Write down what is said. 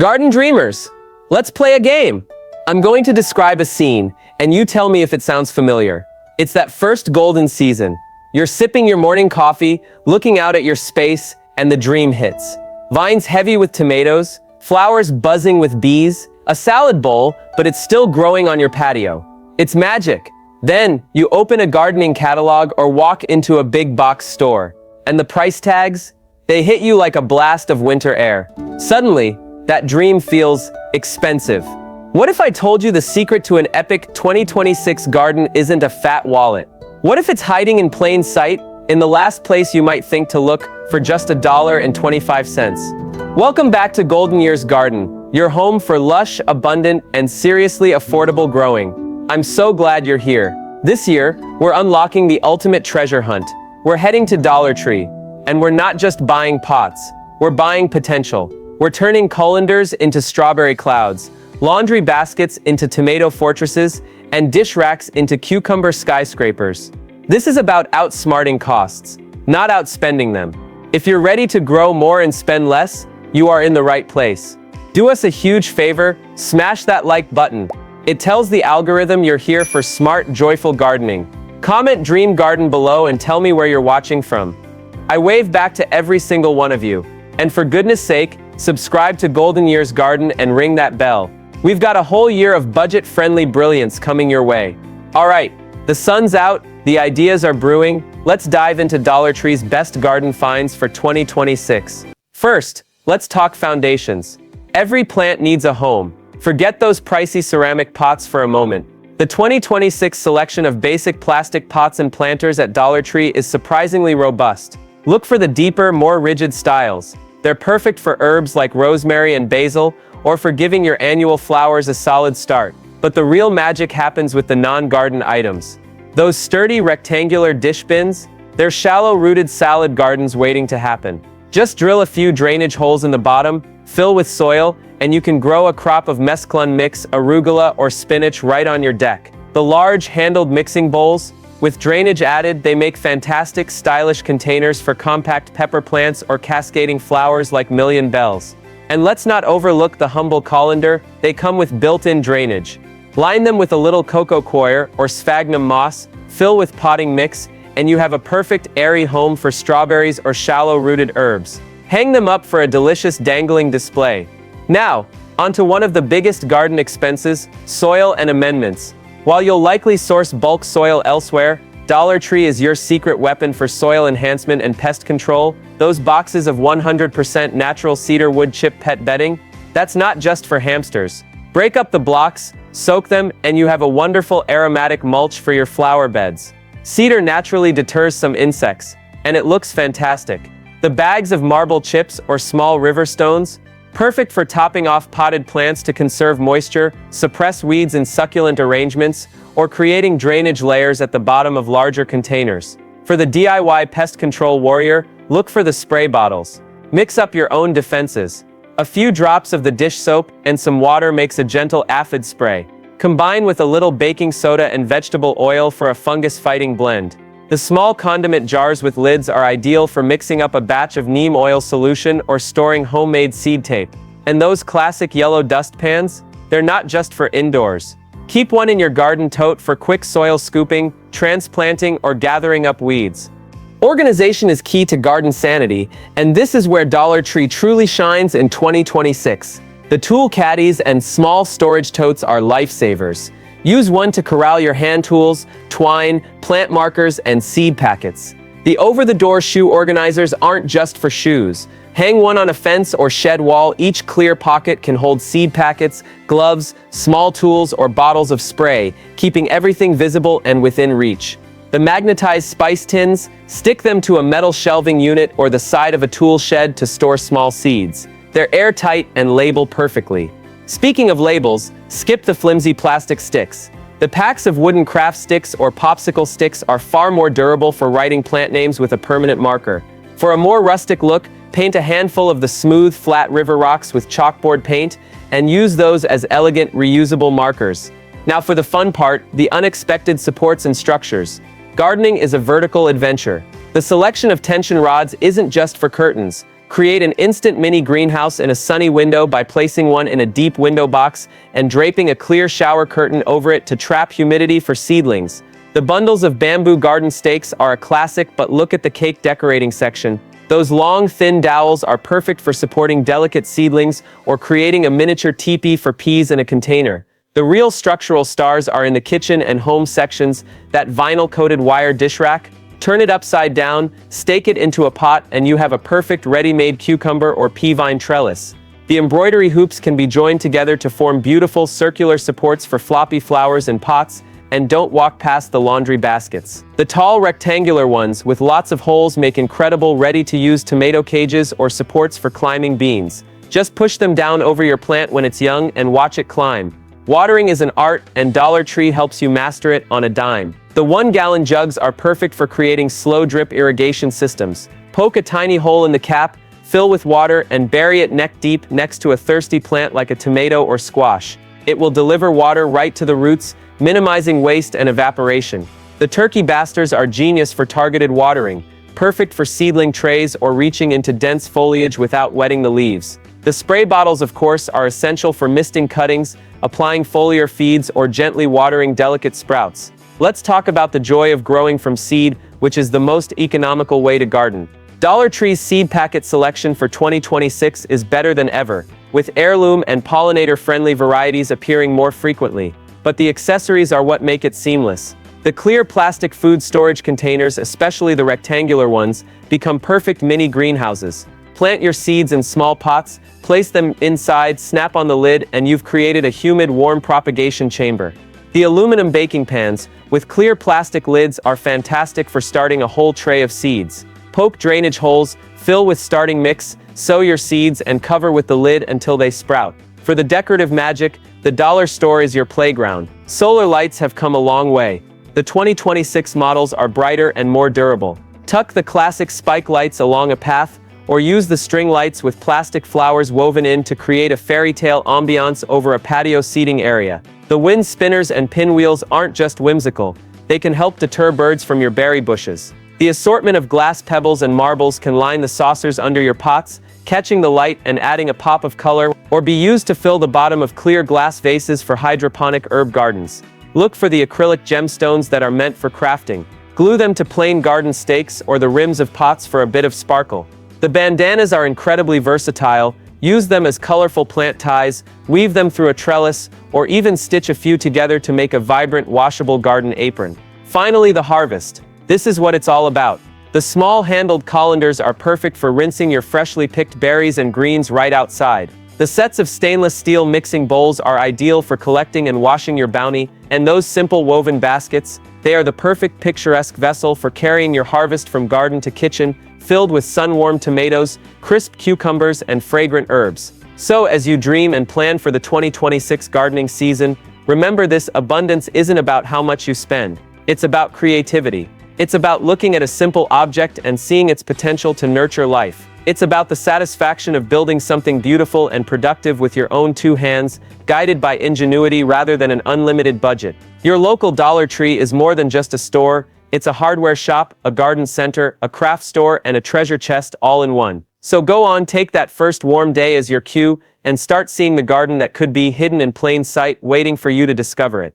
Garden dreamers, let's play a game. I'm going to describe a scene, and you tell me if it sounds familiar. It's that first golden season. You're sipping your morning coffee, looking out at your space, and the dream hits. Vines heavy with tomatoes, flowers buzzing with bees, a salad bowl, but it's still growing on your patio. It's magic. Then, you open a gardening catalog or walk into a big box store. And the price tags? They hit you like a blast of winter air. Suddenly, that dream feels expensive. What if I told you the secret to an epic 2026 garden isn't a fat wallet? What if it's hiding in plain sight, in the last place you might think to look, for just $1.25? Welcome back to Golden Years Garden, your home for lush, abundant, and seriously affordable growing. I'm so glad you're here. This year, we're unlocking the ultimate treasure hunt. We're heading to Dollar Tree, and we're not just buying pots, we're buying potential. We're turning colanders into strawberry clouds, laundry baskets into tomato fortresses, and dish racks into cucumber skyscrapers. This is about outsmarting costs, not outspending them. If you're ready to grow more and spend less, you are in the right place. Do us a huge favor, smash that like button. It tells the algorithm you're here for smart, joyful gardening. Comment Dream Garden below and tell me where you're watching from. I wave back to every single one of you. And for goodness sake, subscribe to Golden Years Garden and ring that bell. We've got a whole year of budget-friendly brilliance coming your way. All right, the sun's out, the ideas are brewing. Let's dive into Dollar Tree's best garden finds for 2026. First, let's talk foundations. Every plant needs a home. Forget those pricey ceramic pots for a moment. The 2026 selection of basic plastic pots and planters at Dollar Tree is surprisingly robust. Look for the deeper, more rigid styles. They're perfect for herbs like rosemary and basil, or for giving your annual flowers a solid start. But the real magic happens with the non-garden items. Those sturdy rectangular dish bins, they're shallow-rooted salad gardens waiting to happen. Just drill a few drainage holes in the bottom, fill with soil, and you can grow a crop of mesclun mix, arugula, or spinach right on your deck. The large, handled mixing bowls, with drainage added, they make fantastic, stylish containers for compact pepper plants or cascading flowers like million bells. And let's not overlook the humble colander, they come with built-in drainage. Line them with a little coco coir or sphagnum moss, fill with potting mix, and you have a perfect airy home for strawberries or shallow-rooted herbs. Hang them up for a delicious dangling display. Now, onto one of the biggest garden expenses, soil and amendments. While you'll likely source bulk soil elsewhere, Dollar Tree is your secret weapon for soil enhancement and pest control. Those boxes of 100% natural cedar wood chip pet bedding, that's not just for hamsters. Break up the blocks, soak them, and you have a wonderful aromatic mulch for your flower beds. Cedar naturally deters some insects, and it looks fantastic. The bags of marble chips or small river stones, perfect for topping off potted plants to conserve moisture, suppress weeds in succulent arrangements, or creating drainage layers at the bottom of larger containers. For the DIY pest control warrior, look for the spray bottles. Mix up your own defenses. A few drops of the dish soap and some water makes a gentle aphid spray. Combine with a little baking soda and vegetable oil for a fungus-fighting blend. The small condiment jars with lids are ideal for mixing up a batch of neem oil solution or storing homemade seed tape. And those classic yellow dustpans? They're not just for indoors. Keep one in your garden tote for quick soil scooping, transplanting, or gathering up weeds. Organization is key to garden sanity, and this is where Dollar Tree truly shines in 2026. The tool caddies and small storage totes are lifesavers. Use one to corral your hand tools, twine, plant markers, and seed packets. The over-the-door shoe organizers aren't just for shoes. Hang one on a fence or shed wall. Each clear pocket can hold seed packets, gloves, small tools, or bottles of spray, keeping everything visible and within reach. The magnetized spice tins, stick them to a metal shelving unit or the side of a tool shed to store small seeds. They're airtight and label perfectly. Speaking of labels, skip the flimsy plastic sticks. The packs of wooden craft sticks or popsicle sticks are far more durable for writing plant names with a permanent marker. For a more rustic look, paint a handful of the smooth, flat river rocks with chalkboard paint and use those as elegant, reusable markers. Now for the fun part, the unexpected supports and structures. Gardening is a vertical adventure. The selection of tension rods isn't just for curtains. Create an instant mini greenhouse in a sunny window by placing one in a deep window box and draping a clear shower curtain over it to trap humidity for seedlings. The bundles of bamboo garden stakes are a classic, but look at the cake decorating section. Those long, thin dowels are perfect for supporting delicate seedlings or creating a miniature teepee for peas in a container. The real structural stars are in the kitchen and home sections. That vinyl-coated wire dish rack, turn it upside down, stake it into a pot, and you have a perfect ready-made cucumber or pea vine trellis. The embroidery hoops can be joined together to form beautiful circular supports for floppy flowers and pots, and don't walk past the laundry baskets. The tall rectangular ones with lots of holes make incredible ready-to-use tomato cages or supports for climbing beans. Just push them down over your plant when it's young and watch it climb. Watering is an art, and Dollar Tree helps you master it on a dime. The 1-gallon jugs are perfect for creating slow drip irrigation systems. Poke a tiny hole in the cap, fill with water, and bury it neck deep next to a thirsty plant like a tomato or squash. It will deliver water right to the roots, minimizing waste and evaporation. The turkey basters are genius for targeted watering, perfect for seedling trays or reaching into dense foliage without wetting the leaves. The spray bottles, of course, are essential for misting cuttings, applying foliar feeds, or gently watering delicate sprouts. Let's talk about the joy of growing from seed, which is the most economical way to garden. Dollar Tree's seed packet selection for 2026 is better than ever, with heirloom and pollinator-friendly varieties appearing more frequently. But the accessories are what make it seamless. The clear plastic food storage containers, especially the rectangular ones, become perfect mini greenhouses. Plant your seeds in small pots, place them inside, snap on the lid, and you've created a humid, warm propagation chamber. The aluminum baking pans, with clear plastic lids, are fantastic for starting a whole tray of seeds. Poke drainage holes, fill with starting mix, sow your seeds, and cover with the lid until they sprout. For the decorative magic, the dollar store is your playground. Solar lights have come a long way. The 2026 models are brighter and more durable. Tuck the classic spike lights along a path, or use the string lights with plastic flowers woven in to create a fairy tale ambiance over a patio seating area. The wind spinners and pinwheels aren't just whimsical, they can help deter birds from your berry bushes. The assortment of glass pebbles and marbles can line the saucers under your pots, catching the light and adding a pop of color, or be used to fill the bottom of clear glass vases for hydroponic herb gardens. Look for the acrylic gemstones that are meant for crafting. Glue them to plain garden stakes or the rims of pots for a bit of sparkle. The bandanas are incredibly versatile. Use them as colorful plant ties, weave them through a trellis, or even stitch a few together to make a vibrant, washable garden apron. Finally, the harvest. This is what it's all about. The small-handled colanders are perfect for rinsing your freshly picked berries and greens right outside. The sets of stainless steel mixing bowls are ideal for collecting and washing your bounty, and those simple woven baskets, they are the perfect picturesque vessel for carrying your harvest from garden to kitchen, filled with sun-warmed tomatoes, crisp cucumbers, and fragrant herbs. So, as you dream and plan for the 2026 gardening season, remember this: abundance isn't about how much you spend. It's about creativity. It's about looking at a simple object and seeing its potential to nurture life. It's about the satisfaction of building something beautiful and productive with your own two hands, guided by ingenuity rather than an unlimited budget. Your local Dollar Tree is more than just a store. It's a hardware shop, a garden center, a craft store, and a treasure chest all in one. So go on, take that first warm day as your cue, and start seeing the garden that could be hidden in plain sight, waiting for you to discover it.